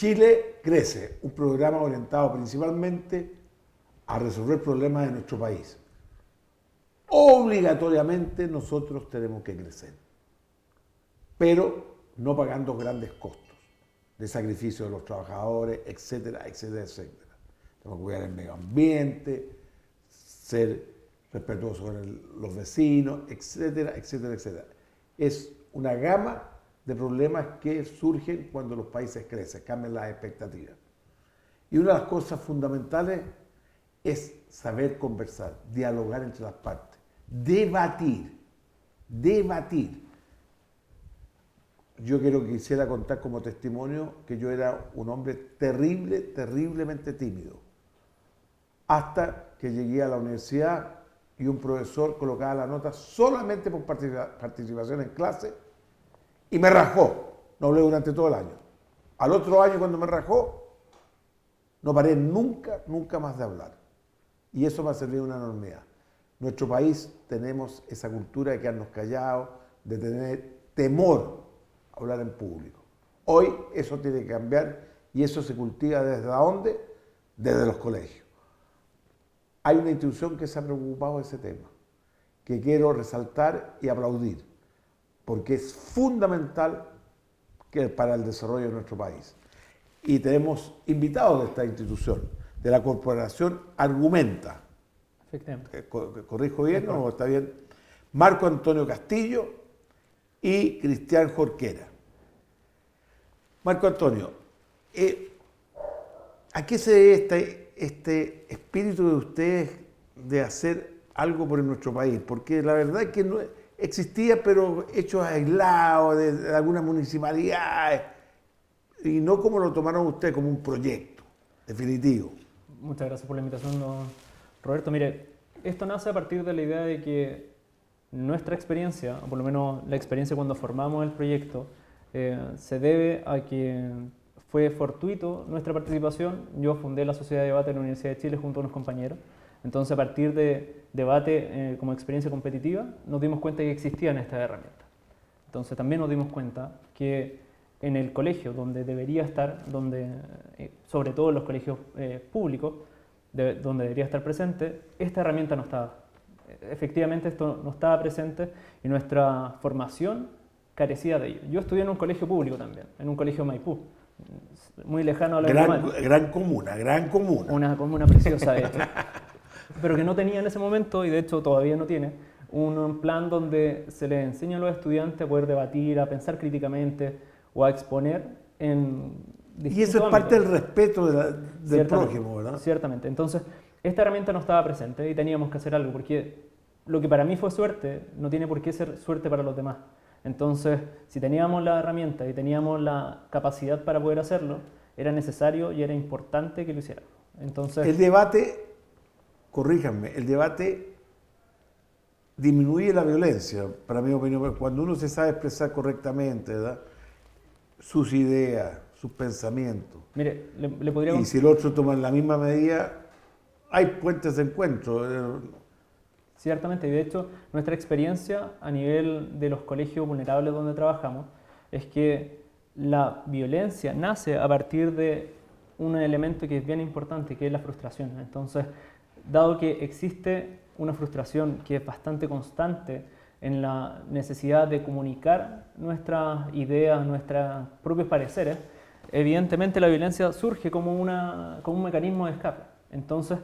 Chile crece, un programa orientado principalmente a resolver problemas de nuestro país. Obligatoriamente nosotros tenemos que crecer, pero no pagando grandes costos de sacrificio de los trabajadores, etcétera, etcétera, etcétera. Tenemos que cuidar el medio ambiente, ser respetuosos con los vecinos, etcétera, etcétera, etcétera. Es una gama de problemas que surgen cuando los países crecen, cambian las expectativas. Y una de las cosas fundamentales es saber conversar, dialogar entre las partes, debatir. Yo quisiera contar como testimonio que yo era un hombre terriblemente tímido, hasta que llegué a la universidad y un profesor colocaba la nota solamente por participación en clase y me rajó. No hablé durante todo el año. Al otro año, cuando me rajó, no paré nunca más de hablar. Y eso me ha servido una enormidad. En nuestro país tenemos esa cultura de quedarnos callados, de tener temor a hablar en público. Hoy eso tiene que cambiar y eso se cultiva ¿desde dónde? Desde los colegios. Hay una institución que se ha preocupado de ese tema, que quiero resaltar y aplaudir, porque es fundamental para el desarrollo de nuestro país. Y tenemos invitados de esta institución, de la Corporación Argumenta. ¿Corrijo bien o está bien? Marco Antonio Castillo y Cristian Jorquera. Marco Antonio, ¿a qué se debe este espíritu de ustedes de hacer algo por nuestro país? Porque la verdad es que no existía, pero hechos aislados de algunas municipalidades, y no como lo tomaron ustedes, como un proyecto definitivo. Muchas gracias por la invitación, Roberto. Mire, esto nace a partir de la idea de que nuestra experiencia, o por lo menos la experiencia cuando formamos el proyecto, se debe a que fue fortuito nuestra participación. Yo fundé la Sociedad de Debate en la Universidad de Chile junto a unos compañeros. Entonces, a partir de debate como experiencia competitiva, nos dimos cuenta que existían estas herramientas. Entonces, también nos dimos cuenta que en el colegio, donde debería estar, sobre todo en los colegios públicos, donde debería estar presente, esta herramienta no estaba. Efectivamente, esto no estaba presente y nuestra formación carecía de ello. Yo estudié en un colegio público también, en un colegio Maipú, muy lejano a la gran comuna. Una comuna preciosa, de hecho. Pero que no tenía en ese momento, y de hecho todavía no tiene, un plan donde se les enseña a los estudiantes a poder debatir, a pensar críticamente o a exponer en distintos Y eso es ámbitos. parte del respeto del prójimo, ¿verdad? Ciertamente. Entonces, esta herramienta no estaba presente y teníamos que hacer algo, porque lo que para mí fue suerte no tiene por qué ser suerte para los demás. Entonces, si teníamos la herramienta y teníamos la capacidad para poder hacerlo, era necesario y era importante que lo hiciéramos. Entonces, el debate, corríjanme, el debate disminuye la violencia, para mi opinión, cuando uno se sabe expresar correctamente, ¿verdad? Sus ideas, sus pensamientos. Mire, le podría... Y si el otro toma la misma medida, hay puentes de encuentro. Ciertamente, y de hecho nuestra experiencia a nivel de los colegios vulnerables donde trabajamos es que la violencia nace a partir de un elemento que es bien importante, que es la frustración. Entonces, dado que existe una frustración que es bastante constante en la necesidad de comunicar nuestras ideas, nuestros propios pareceres, evidentemente la violencia surge como un mecanismo de escape. Entonces,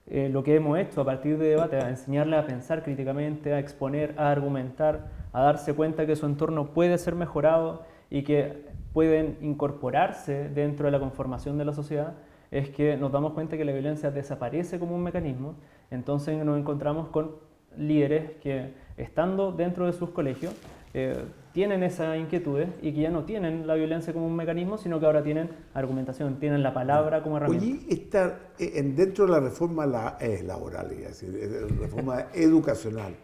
lo que hemos hecho a partir de debate, a enseñarle a pensar críticamente, a exponer, a argumentar, a darse cuenta que su entorno puede ser mejorado y que pueden incorporarse dentro de la conformación de la sociedad, es que nos damos cuenta que la violencia desaparece como un mecanismo. Entonces nos encontramos con líderes que, estando dentro de sus colegios, tienen esas inquietudes y que ya no tienen la violencia como un mecanismo, sino que ahora tienen argumentación, tienen la palabra como herramienta. Oye, dentro de la reforma laboral, es decir, reforma educacional,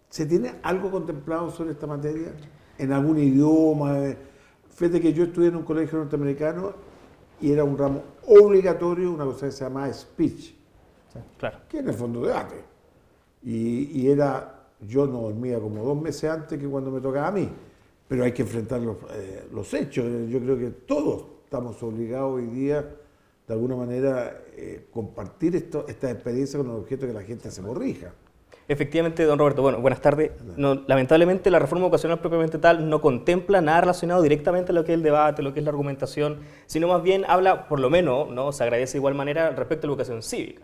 ¿se tiene algo contemplado sobre esta materia? ¿En algún idioma? Fíjate que yo estudié en un colegio norteamericano y era un ramo obligatorio, una cosa que se llamaba speech, Sí, claro. que en el fondo debate. Y yo no dormía como 2 meses antes que cuando me tocaba a mí, pero hay que enfrentar los hechos. Yo creo que todos estamos obligados hoy día, de alguna manera, compartir estas experiencias con el objeto de que la gente se corrija. Efectivamente, don Roberto. Bueno, buenas tardes. No, lamentablemente, la reforma vocacional propiamente tal no contempla nada relacionado directamente a lo que es el debate, lo que es la argumentación, sino más bien habla, por lo menos, ¿no? Se agradece de igual manera respecto a la educación cívica.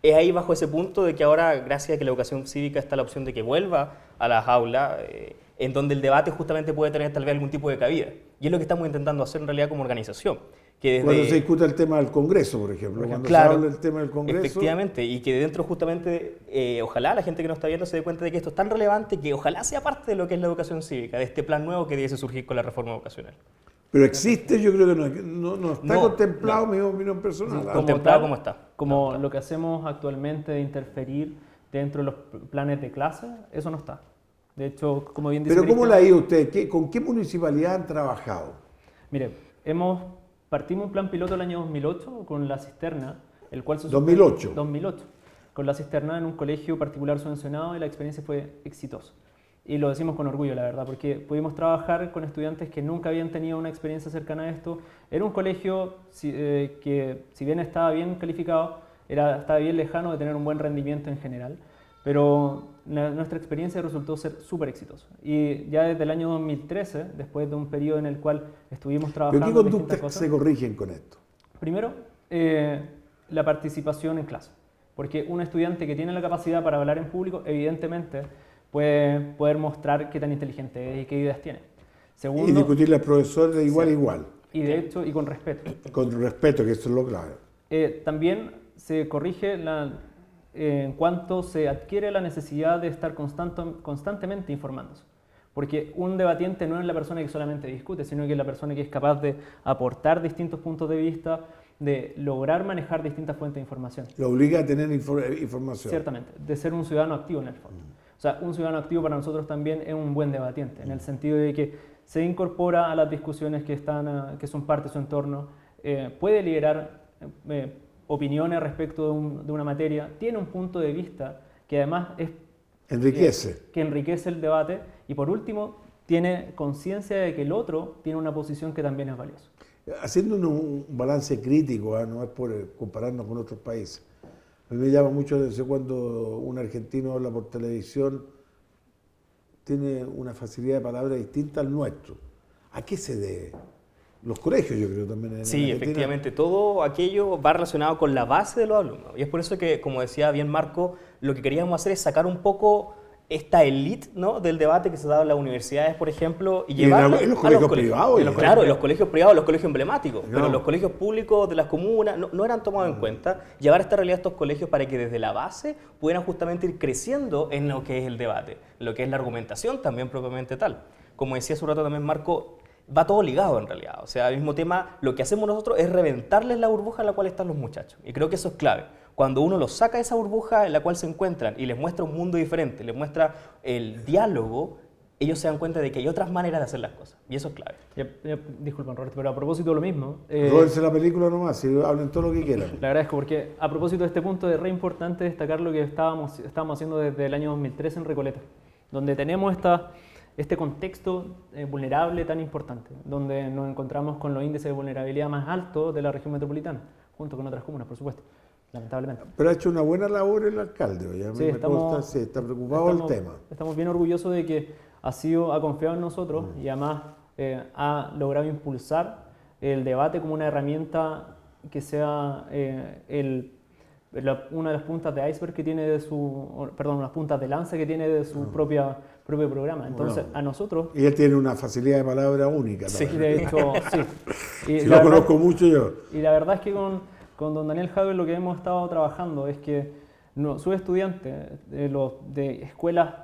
Es ahí bajo ese punto de que ahora, gracias a que la educación cívica está la opción de que vuelva a las aulas, en donde el debate justamente puede tener tal vez algún tipo de cabida. Y es lo que estamos intentando hacer en realidad como organización. Que desde, cuando se discuta el tema del Congreso, por ejemplo, cuando claro, se habla del tema del Congreso. Efectivamente, y que dentro justamente, ojalá la gente que nos está viendo se dé cuenta de que esto es tan relevante que ojalá sea parte de lo que es la educación cívica, de este plan nuevo que debe surgir con la reforma vocacional. Pero existe, yo creo que no está contemplado, mi opinión personal. Sí, contemplado como está. Como lo que hacemos actualmente de interferir dentro de los planes de clase, eso no está. De hecho, como bien dice Pero ¿cómo Cristian, la ha ido usted? ¿Con qué municipalidad han trabajado? Mire, partimos un plan piloto el año 2008 con la cisterna, el cual se 2008. 2008, con la cisterna en un colegio particular subvencionado, y la experiencia fue exitosa. Y lo decimos con orgullo, la verdad, porque pudimos trabajar con estudiantes que nunca habían tenido una experiencia cercana a esto. Era un colegio que, si bien estaba bien calificado, estaba bien lejano de tener un buen rendimiento en general, pero nuestra experiencia resultó ser súper exitosa. Y ya desde el año 2013, después de un periodo en el cual estuvimos trabajando ¿Pero qué en conductas distintas cosas, se corrigen con esto? primero, la participación en clase. Porque un estudiante que tiene la capacidad para hablar en público, evidentemente, puede poder mostrar qué tan inteligente es y qué ideas tiene. Segundo, Y discutirle al profesor de igual a igual. y de hecho, y con respeto. Con respeto, que eso es lo clave. También se corrige en cuanto se adquiere la necesidad de estar constantemente informándose. Porque un debatiente no es la persona que solamente discute, sino que es la persona que es capaz de aportar distintos puntos de vista, de lograr manejar distintas fuentes de información. Lo obliga a tener información. Ciertamente, de ser un ciudadano activo en el fondo. O sea, un ciudadano activo para nosotros también es un buen debatiente, en el sentido de que se incorpora a las discusiones que son parte de su entorno, puede liderar opiniones respecto de una materia, tiene un punto de vista que además Enriquece. que enriquece el debate, y por último, tiene conciencia de que el otro tiene una posición que también es valiosa. Haciendo un balance crítico, no es por compararnos con otros países. A mí me llama mucho la atención cuando un argentino habla por televisión, tiene una facilidad de palabra distinta al nuestro. ¿A qué se debe? Los colegios, yo creo, también. En Sí, Argentina. efectivamente, todo aquello va relacionado con la base de los alumnos. Y es por eso que, como decía bien Marco, lo que queríamos hacer es sacar un poco esta elite, ¿no?, del debate que se da en las universidades, por ejemplo, y llevarlo en los a colegios privados. Claro, en los colegios privados, los colegios emblemáticos, No. pero los colegios públicos de las comunas no eran tomados en cuenta. Llevar esta realidad a estos colegios para que desde la base pudieran justamente ir creciendo en lo que es el debate, en lo que es la argumentación también propiamente tal. Como decía hace un rato también Marco, va todo ligado en realidad. O sea, al mismo tema, lo que hacemos nosotros es reventarles la burbuja en la cual están los muchachos. Y creo que eso es clave. Cuando uno los saca de esa burbuja en la cual se encuentran y les muestra un mundo diferente, les muestra el diálogo, ellos se dan cuenta de que hay otras maneras de hacer las cosas. Y eso es clave. Disculpen, Roberto, pero a propósito de lo mismo... Ródense la película nomás, si hablen todo lo que quieran. Le agradezco, porque a propósito de este punto es re importante destacar lo que estábamos haciendo desde el año 2013 en Recoleta, donde tenemos este contexto vulnerable tan importante, donde nos encontramos con los índices de vulnerabilidad más altos de la región metropolitana, junto con otras comunas, por supuesto, lamentablemente. Pero ha hecho una buena labor el alcalde, ya Sí, está preocupado del tema. Estamos bien orgullosos de que ha confiado en nosotros y además ha logrado impulsar el debate como una herramienta que sea una de las puntas de iceberg que tiene unas puntas de lanza que tiene de su propio programa. Entonces, a nosotros... Y él tiene una facilidad de palabra única. Sí, también. de hecho, sí. Si lo conozco mucho yo. Y la verdad es que con don Daniel Javier lo que hemos estado trabajando es que sus estudiantes de escuelas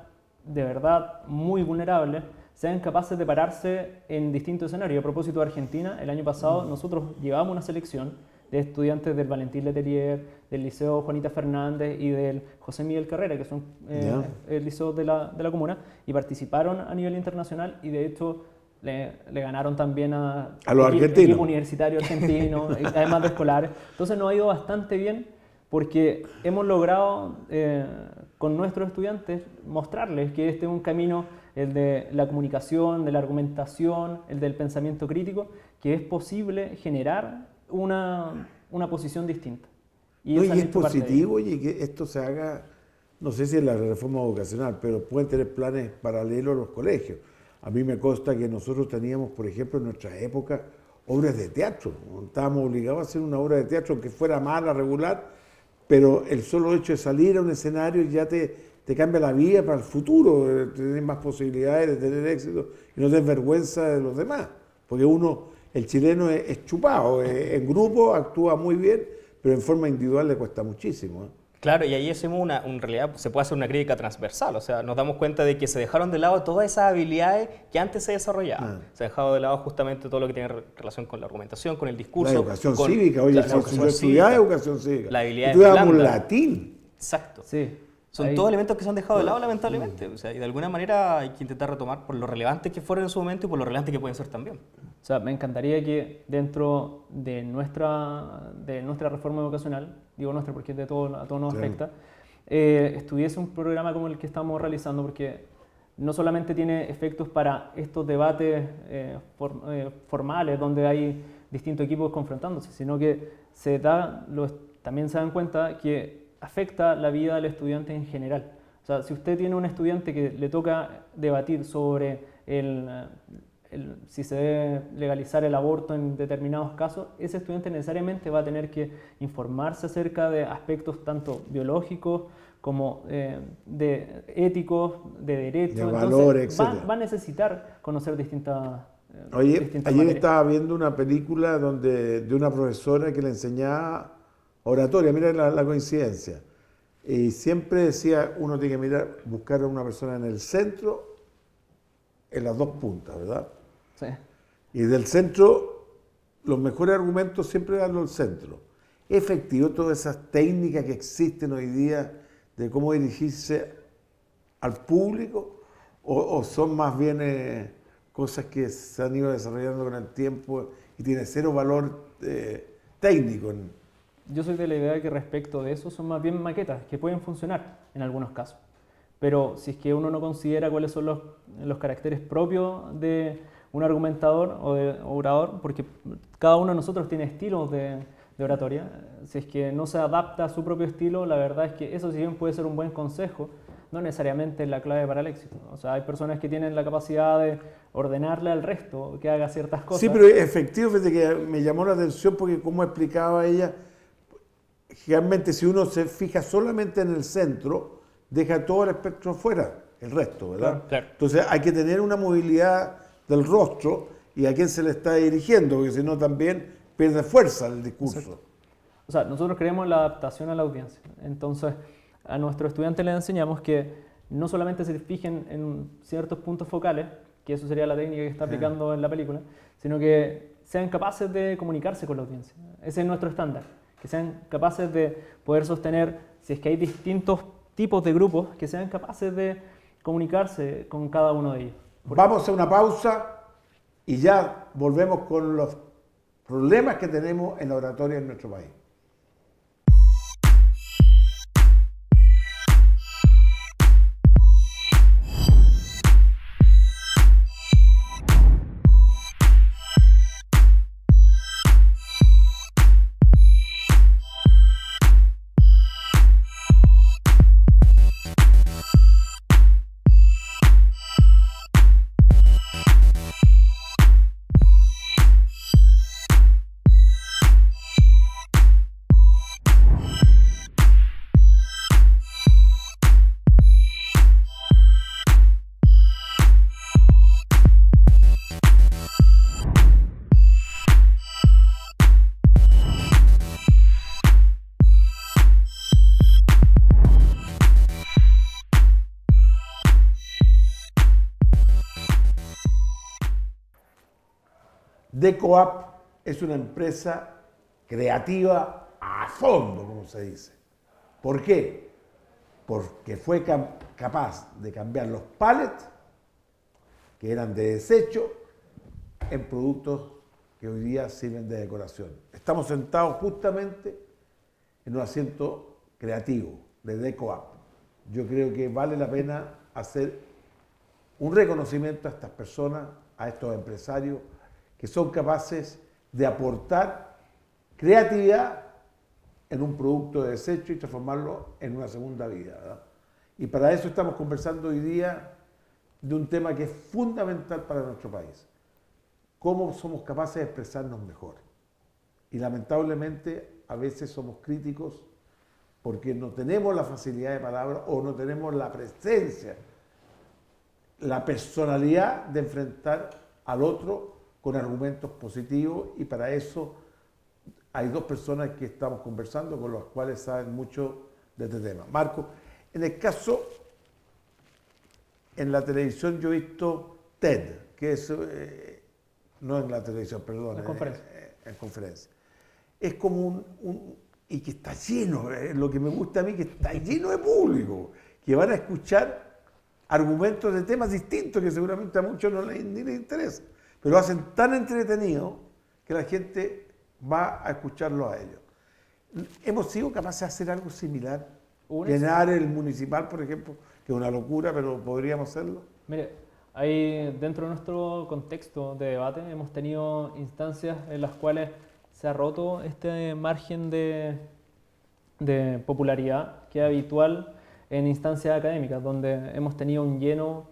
de verdad muy vulnerables sean capaces de pararse en distintos escenarios. A propósito de Argentina, el año pasado nosotros llevamos una selección de estudiantes del Valentín Letelier, del Liceo Juanita Fernández y del José Miguel Carrera, que son el liceo de la comuna, y participaron a nivel internacional y de hecho le ganaron también a los argentinos, equipo universitario argentino, además de escolares. Entonces nos ha ido bastante bien porque hemos logrado con nuestros estudiantes mostrarles que este es un camino, el de la comunicación, de la argumentación, el del pensamiento crítico, que es posible generar una posición distinta. No, esa y han es hecho parte de ello. positivo, oye, que esto se haga, no sé si en la reforma vocacional, pero pueden tener planes paralelos a los colegios. A mí me consta que nosotros teníamos, por ejemplo, en nuestra época, obras de teatro. Estábamos obligados a hacer una obra de teatro, aunque fuera mala, regular, pero el solo hecho de salir a un escenario ya te cambia la vida para el futuro, tener más posibilidades de tener éxito y no tener vergüenza de los demás. Porque el chileno es chupado, en grupo actúa muy bien, pero en forma individual le cuesta muchísimo. Claro, y ahí hacemos en realidad se puede hacer una crítica transversal, o sea, nos damos cuenta de que se dejaron de lado todas esas habilidades que antes se desarrollaban. Se ha dejado de lado justamente todo lo que tiene relación con la argumentación, con el discurso. La educación con cívica, oye, la si educación yo estudiaba cívica, educación cívica, la habilidad estudiábamos blanda. latín. Exacto. Sí, Son ahí- todos elementos que se han dejado de lado, lamentablemente. O sea, y de alguna manera hay que intentar retomar por lo relevantes que fueron en su momento y por lo relevantes que pueden ser también. O sea, me encantaría que dentro de nuestra reforma educacional, digo nuestra porque a todos nos Sí. afecta, estuviese un programa como el que estamos realizando, porque no solamente tiene efectos para estos debates formales donde hay distintos equipos confrontándose, sino que también se dan cuenta que afecta la vida del estudiante en general. O sea, si usted tiene un estudiante que le toca debatir sobre si se debe legalizar el aborto en determinados casos, ese estudiante necesariamente va a tener que informarse acerca de aspectos tanto biológicos como de éticos, de derechos. De Entonces, valores, va etcétera. a necesitar conocer distintas Oye, distintas ayer materias. estaba viendo una película de una profesora que le enseñaba oratoria, mira la coincidencia. Y siempre decía, uno tiene que buscar a una persona en el centro, en las dos puntas, ¿verdad? Sí. Y del centro, los mejores argumentos siempre darlo al centro. ¿Es efectivo todas esas técnicas que existen hoy día de cómo dirigirse al público? ¿O son más bien cosas que se han ido desarrollando con el tiempo y tienen cero valor técnico? Yo soy de la idea que respecto de eso son más bien maquetas que pueden funcionar en algunos casos. Pero si es que uno no considera cuáles son los caracteres propios de un argumentador o de orador, porque cada uno de nosotros tiene estilos de oratoria, si es que no se adapta a su propio estilo, la verdad es que eso si bien puede ser un buen consejo, no necesariamente es la clave para el éxito. O sea, hay personas que tienen la capacidad de ordenarle al resto que haga ciertas cosas. Sí, pero es efectivo, fíjate que me llamó la atención porque como explicaba ella, generalmente si uno se fija solamente en el centro, deja todo el espectro fuera, el resto, ¿verdad? Claro, claro. Entonces hay que tener una movilidad del rostro y a quién se le está dirigiendo, porque si no también pierde fuerza el discurso. Exacto. O sea, nosotros creemos en la adaptación a la audiencia. Entonces, a nuestros estudiantes les enseñamos que no solamente se fijen en ciertos puntos focales, que eso sería la técnica que está aplicando en la película, sino que sean capaces de comunicarse con la audiencia. Ese es nuestro estándar, que sean capaces de poder sostener, si es que hay distintos tipos de grupos, que sean capaces de comunicarse con cada uno de ellos. Vamos a una pausa y ya volvemos con los problemas que tenemos en la oratoria en nuestro país. DECOAP es una empresa creativa a fondo, como se dice. ¿Por qué? Porque fue capaz de cambiar los pallets, que eran de desecho, en productos que hoy día sirven de decoración. Estamos sentados justamente en un asiento creativo de DECOAP. Yo creo que vale la pena hacer un reconocimiento a estas personas, a estos empresarios que son capaces de aportar creatividad en un producto de desecho y transformarlo en una segunda vida, ¿verdad? Y para eso estamos conversando hoy día de un tema que es fundamental para nuestro país. Cómo somos capaces de expresarnos mejor. Y lamentablemente a veces somos críticos porque no tenemos la facilidad de palabra o no tenemos la presencia, la personalidad de enfrentar al otro con argumentos positivos, y para eso hay dos personas que estamos conversando con las cuales saben mucho de este tema. Marco, en el caso, en la televisión yo he visto TED, que es, no en la televisión, perdón, en conferencia. Es como y que está lleno, lo que me gusta a mí, que está lleno de público, que van a escuchar argumentos de temas distintos que seguramente a muchos ni les interesa, pero lo hacen tan entretenido que la gente va a escucharlo a ellos. ¿Hemos sido capaces de hacer algo similar? Llenar el municipal, por ejemplo, que es una locura, pero podríamos hacerlo. Mire, ahí dentro de nuestro contexto de debate hemos tenido instancias en las cuales se ha roto este margen de popularidad que es habitual en instancias académicas, donde hemos tenido un lleno.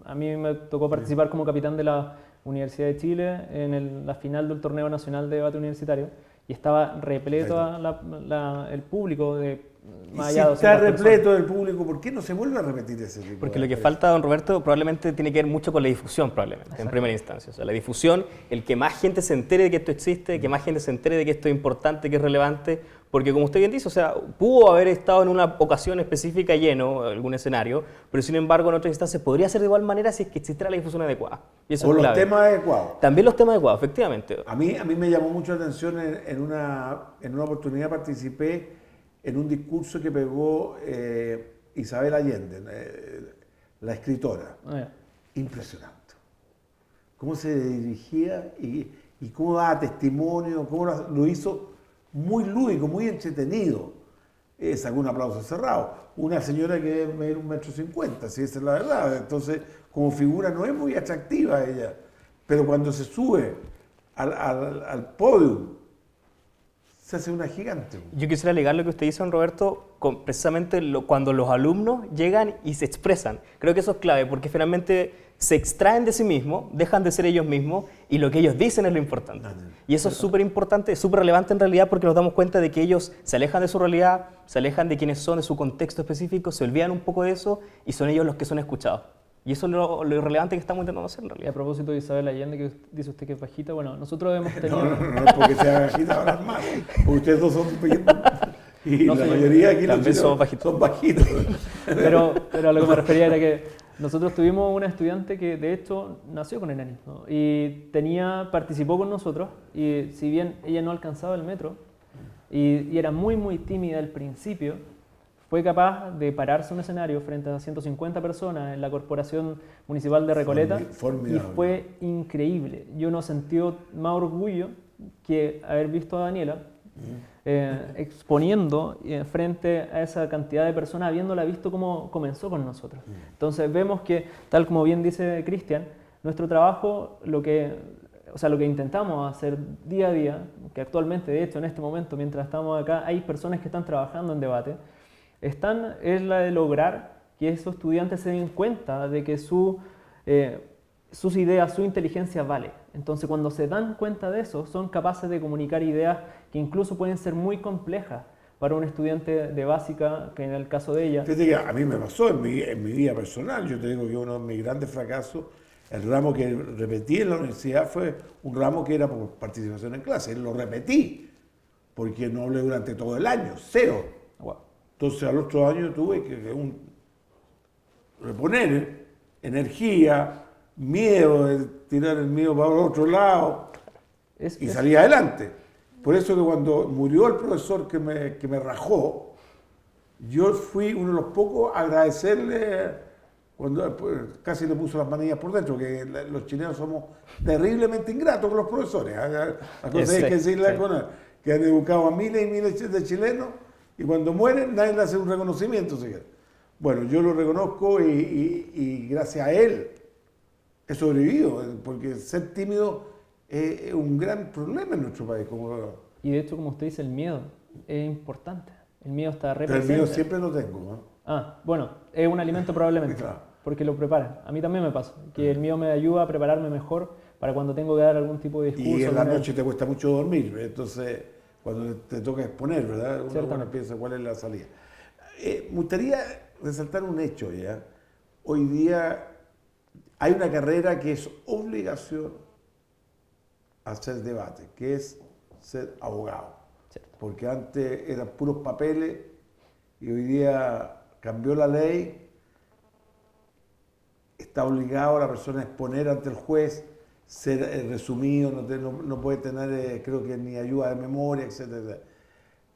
A mí me tocó participar como capitán de la Universidad de Chile en la final del torneo nacional de debate universitario, y estaba repleto el público de más allá de 200 está repleto personas. del público, ¿por qué no se vuelve a repetir ese tipo? Porque lo que falta, don Roberto, probablemente tiene que ver mucho con la difusión, probablemente, en primera instancia. O sea, la difusión, el que más gente se entere de que esto existe, que más gente se entere de que esto es importante, que es relevante, porque como usted bien dice, o sea, pudo haber estado en una ocasión específica lleno, algún escenario, pero sin embargo en otras instancias podría ser de igual manera si es que existiera la difusión adecuada. Y eso o es los clave. temas adecuados. También los temas adecuados, efectivamente. A mí me llamó mucho la atención en una oportunidad participé en un discurso que pegó Isabel Allende, la escritora. Impresionante. Cómo se dirigía y cómo daba testimonio, cómo lo hizo muy lúdico, muy entretenido. Sacó un aplauso cerrado. Una señora que es medir 1,50 m, si esa es la verdad. Entonces, como figura no es muy atractiva ella, pero cuando se sube al podio, se hace una gigante. Yo quisiera ligar lo que usted dice, don Roberto, con precisamente cuando los alumnos llegan y se expresan. Creo que eso es clave, porque finalmente se extraen de sí mismos, dejan de ser ellos mismos, y lo que ellos dicen es lo importante. Y eso es súper importante, es súper relevante en realidad, porque nos damos cuenta de que ellos se alejan de su realidad, se alejan de quiénes son, de su contexto específico, se olvidan un poco de eso, y son ellos los que son escuchados. Y eso es lo relevante que estamos intentando hacer en Y a realidad. propósito de Isabel Allende, que dice usted que es bajita, bueno, nosotros hemos tenido... No es porque sea bajita ahora más, porque ustedes dos son pequeños. Y No, la sí, mayoría aquí también son bajitos. Pero a lo que me refería era que nosotros tuvimos una estudiante que de hecho nació con enanismo y participó con nosotros, y si bien ella no alcanzaba el metro y era muy tímida al principio, fue capaz de pararse en un escenario frente a 150 personas en la Corporación Municipal de Recoleta, y Formidable. fue increíble. Yo no sentí más orgullo que haber visto a Daniela exponiendo frente a esa cantidad de personas, habiéndola visto cómo comenzó con nosotros. Entonces vemos que, tal como bien dice Cristian, nuestro trabajo, lo que intentamos hacer día a día, que actualmente, de hecho, en este momento, mientras estamos acá, hay personas que están trabajando en debate, es la de lograr que esos estudiantes se den cuenta de que sus ideas, su inteligencia vale. Entonces, cuando se dan cuenta de eso, son capaces de comunicar ideas que incluso pueden ser muy complejas para un estudiante de básica, que en el caso de ella... Fíjate que a mí me pasó en mi vida personal. Yo te digo que uno de mis grandes fracasos, el ramo que repetí en la universidad fue un ramo que era por participación en clase. Lo repetí, porque no hablé durante todo el año, 0. Wow. Entonces al otro año tuve que reponer energía, miedo, de tirar el miedo para el otro lado y salí adelante. Por eso que cuando murió el profesor que me rajó, yo fui uno de los pocos a agradecerle, cuando casi le puso las manillas por dentro, que los chilenos somos terriblemente ingratos con los profesores. Hay que decirle que han educado a miles y miles de chilenos, Y cuando mueren, nadie le hace un reconocimiento siquiera. Bueno, yo lo reconozco y gracias a él he sobrevivido, porque ser tímido es un gran problema en nuestro país. Y de hecho, como usted dice, el miedo es importante. El miedo está re Pero el presente. miedo siempre lo tengo, ¿no? Ah, bueno, es un alimento probablemente, Claro. porque lo prepara. A mí también me pasa, que el miedo me ayuda a prepararme mejor para cuando tengo que dar algún tipo de discurso. Y en la alguna- noche te cuesta mucho dormir, entonces cuando te toca exponer, ¿verdad? Uno Ciertamente. piensa cuál es la salida. Me gustaría resaltar un hecho, ¿ya? Hoy día hay una carrera que es obligación hacer debate, que es ser abogado. Cierto. Porque antes eran puros papeles y hoy día cambió la ley, está obligado a la persona a exponer ante el juez, ser resumido, no puede tener, creo que ni ayuda de memoria, etc.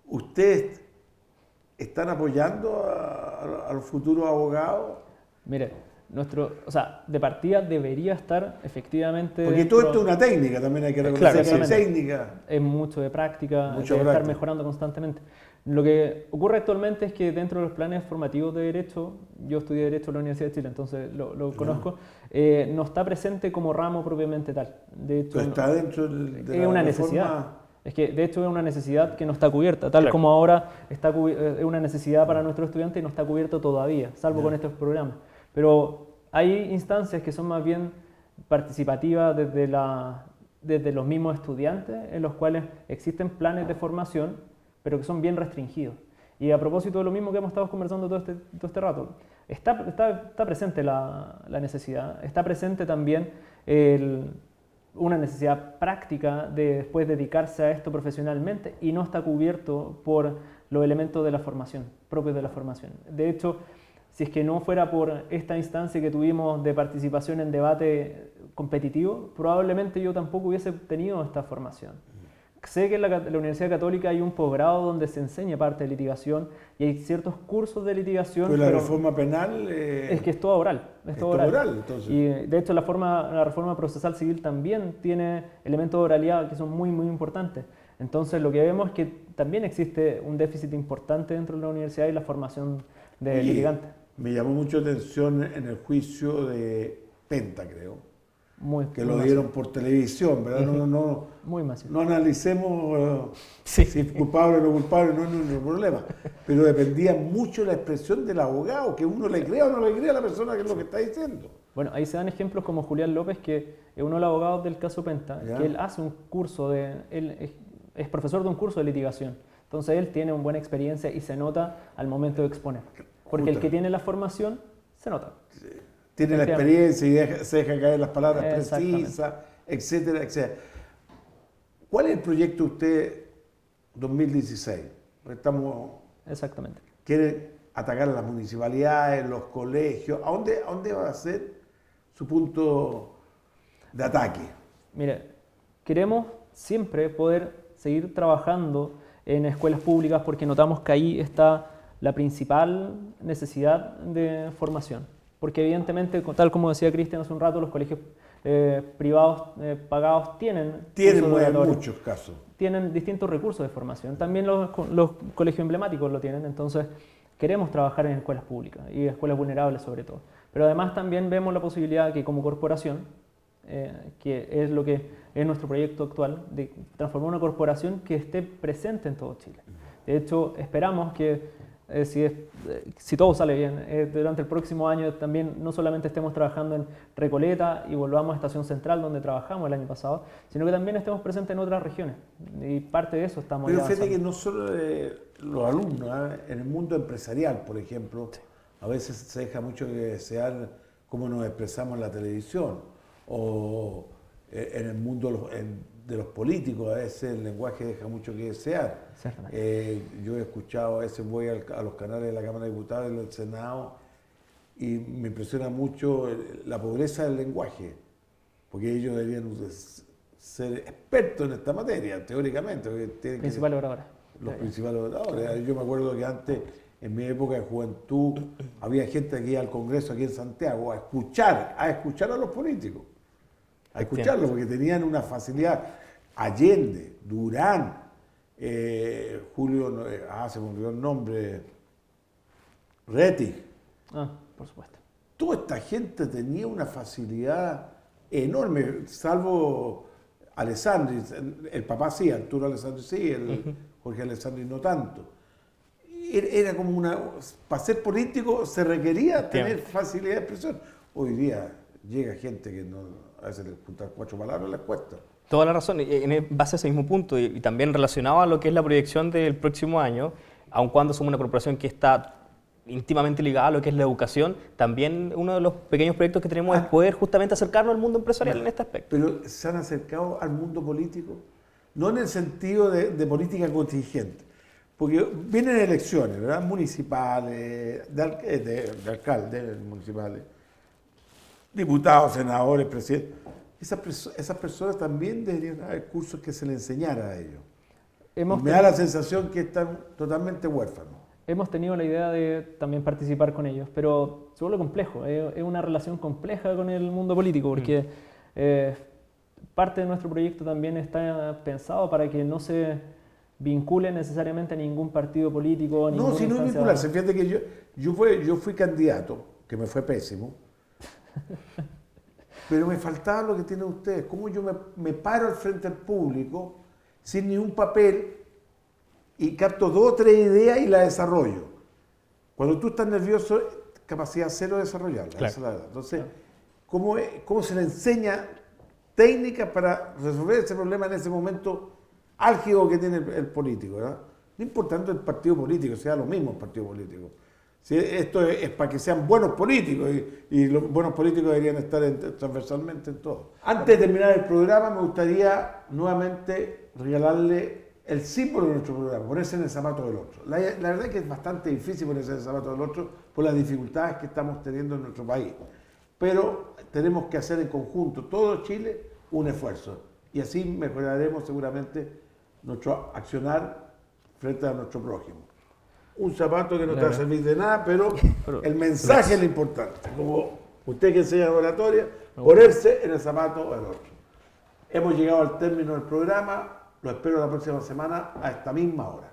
¿Ustedes están apoyando a los futuros abogados? Mire, de partida debería estar efectivamente. Porque dentro- todo esto es una técnica, también hay que reconocer que es claramente. técnica. Es mucho de práctica, Mucha de estar práctica. mejorando constantemente. Lo que ocurre actualmente es que dentro de los planes formativos de Derecho, yo estudié Derecho en la Universidad de Chile, entonces lo conozco, no está presente como ramo propiamente tal. De hecho, Pero está dentro de es la una reforma. necesidad. Es que de hecho es una necesidad que no está cubierta, tal Claro. como ahora es una necesidad para nuestros estudiantes y no está cubierto todavía, salvo con estos programas. Pero hay instancias que son más bien participativas desde los mismos estudiantes, en los cuales existen planes de formación, pero que son bien restringidos. Y a propósito de lo mismo que hemos estado conversando todo este rato, está presente la necesidad, está presente también una necesidad práctica de después dedicarse a esto profesionalmente y no está cubierto por los elementos de la formación, propios de la formación. De hecho, si es que no fuera por esta instancia que tuvimos de participación en debate competitivo, probablemente yo tampoco hubiese tenido esta formación. Sé que en la Universidad Católica hay un posgrado donde se enseña parte de litigación y hay ciertos cursos de litigación. Pues la pero reforma penal es que es todo oral. Es todo oral, entonces. Y de hecho la reforma procesal civil también tiene elementos de oralidad que son muy, muy importantes. Entonces lo que vemos es que también existe un déficit importante dentro de la universidad y la formación de Oye, litigantes. me llamó mucho la atención en el juicio de Penta, creo, que lo Muy dieron por televisión, ¿verdad? muy masivo. No analicemos Sí. si es culpable o no culpable, no es nuestro problema. Pero dependía mucho la expresión del abogado, que uno le crea o no le crea a la persona que es lo que está diciendo. Bueno, ahí se dan ejemplos como Julián López, que es uno de los abogados del caso Penta, Ya. que él hace un curso él es profesor de un curso de litigación. Entonces él tiene una buena experiencia y se nota al momento de exponer. Porque el Justa. que tiene la formación, se nota. Tiene la Efectivamente. experiencia y se deja caer las palabras Exactamente. precisas, etcétera, etcétera. ¿Cuál es el proyecto de usted 2016? Exactamente. ¿Quiere atacar a las municipalidades, los colegios? ¿A dónde va a ser su punto de ataque? Mire, queremos siempre poder seguir trabajando en escuelas públicas porque notamos que ahí está la principal necesidad de formación. Porque evidentemente, tal como decía Cristian hace un rato, los colegios privados pagados tienen cursos En obligatorios, muchos casos. tienen distintos recursos de formación. También los colegios emblemáticos lo tienen. Entonces, queremos trabajar en escuelas públicas y escuelas vulnerables sobre todo. Pero además también vemos la posibilidad que como corporación, que es lo que es nuestro proyecto actual, de transformar una corporación que esté presente en todo Chile. De hecho, esperamos que si todo sale bien, durante el próximo año también no solamente estemos trabajando en Recoleta y volvamos a Estación Central, donde trabajamos el año pasado, sino que también estemos presentes en otras regiones. Y parte de eso estamos Pero ya fíjate avanzando. que no solo los alumnos, en el mundo empresarial, por ejemplo, a veces se deja mucho que desear cómo nos expresamos en la televisión, o en el mundo de los políticos, a veces el lenguaje deja mucho que desear. Ciertamente. Yo he escuchado, a veces voy a los canales de la Cámara de Diputados y del Senado y me impresiona mucho la pobreza del lenguaje, porque ellos deberían ser expertos en esta materia, teóricamente. Porque tienen Principal oradora. los principales oradores. Yo me acuerdo que antes, en mi época de juventud, había gente que iba al Congreso aquí en Santiago a escuchar a los políticos, a escucharlos, porque tenían una facilidad. Allende, Durán, Julio, se me olvidó el nombre, Rettig. Por supuesto. Toda esta gente tenía una facilidad enorme, salvo Alessandri, el papá sí, Arturo Alessandri sí, Jorge Alessandri no tanto. Era como para ser político se requería tener facilidad de expresión. Hoy día llega gente que a veces le juntar 4 palabras les cuesta. Toda la razón, en base a ese mismo punto y también relacionado a lo que es la proyección del próximo año, aun cuando somos una corporación que está íntimamente ligada a lo que es la educación, también uno de los pequeños proyectos que tenemos es poder justamente acercarnos al mundo empresarial en este aspecto. Pero se han acercado al mundo político, no en el sentido de política contingente, porque vienen elecciones, ¿verdad? Municipales, de alcaldes municipales, diputados, senadores, presidentes. Esas personas también deberían haber cursos que se les enseñara a ellos. Me da la sensación que están totalmente huérfanos. Hemos tenido la idea de también participar con ellos, pero se vuelve complejo. Es una relación compleja con el mundo político, porque parte de nuestro proyecto también está pensado para que no se vincule necesariamente a ningún partido político. A No, si no es vincularse. Fíjate que yo fui candidato, que me fue pésimo, pero me faltaba lo que tienen ustedes. ¿Cómo yo me paro al frente del público sin ni un papel y capto 2 o 3 ideas y las desarrollo? Cuando tú estás nervioso, capacidad cero de desarrollarla. Claro. Esa es la verdad. Entonces, ¿cómo se le enseña técnicas para resolver ese problema en ese momento álgido que tiene el político, ¿verdad? No importando el partido político, sea lo mismo el partido político. Si esto es para que sean buenos políticos y los buenos políticos deberían estar transversalmente en todo. Antes de terminar el programa, me gustaría nuevamente regalarle el símbolo de nuestro programa, ponerse en el zapato del otro. La verdad es que es bastante difícil ponerse en el zapato del otro por las dificultades que estamos teniendo en nuestro país. Pero tenemos que hacer en conjunto, todo Chile, un esfuerzo. Y así mejoraremos seguramente nuestro accionar frente a nuestro prójimo. Un zapato que no te va a servir de nada, pero el mensaje es lo importante. Como usted que enseña oratoria, ponerse en el zapato del otro. Hemos llegado al término del programa. Lo espero la próxima semana a esta misma hora.